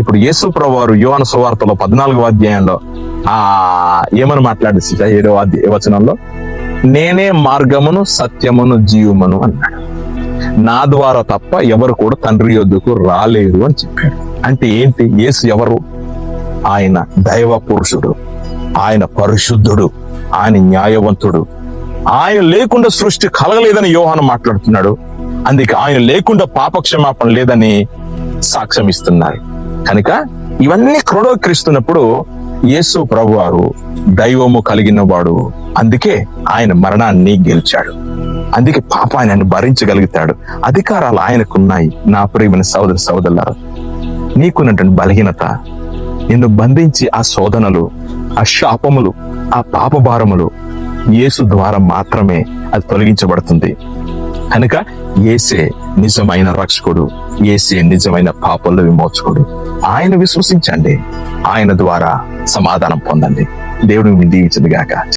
ఇప్పుడు యేసు ప్రభువారు యోహాను సువార్తలో 14వ అధ్యాయంలో ఏమని మాట్లాడు 7వ వచనంలో, నేనే మార్గమును సత్యమును జీవమును అన్నాడు. నా ద్వారా తప్ప ఎవరు కూడా తండ్రి యొద్దకు రాలేరు అని చెప్పాడు. అంటే ఏంటి? యేసు ఎవరు? ఆయన దైవ పురుషుడు, ఆయన పరిశుద్ధుడు, ఆయన న్యాయవంతుడు. ఆయన లేకుండా సృష్టి కలగలేదని యోహాను మాట్లాడుతున్నాడు. అందుకే ఆయన లేకుండా పాపక్షమాపణ లేదని సాక్ష్యం ఇస్తున్నారు. కనుక ఇవన్నీ క్రోడీకరిస్తున్నప్పుడు యేసు ప్రభువారు దైవము కలిగిన వాడు. అందుకే ఆయన మరణాన్ని గెలిచాడు. అందుకే పాపాన్ని భరించగలుగుతాడు. అధికారాలు ఆయనకున్నాయి. నా ప్రియమైన సోదర సోదరులారా, నీకున్నటువంటి బలహీనత నిన్ను బంధించి ఆ శోధనలు, ఆ శాపములు, ఆ పాపభారములు యేసు ద్వారా మాత్రమే అది తొలగించబడుతుంది. కనుక యేసే నిజమైన రక్షకుడు, యేసే నిజమైన పాపంలో విమోచకుడు. ఆయన విశ్వసించండి, ఆయన ద్వారా సమాధానం పొందండి. దేవుడు దీవించదు గాక.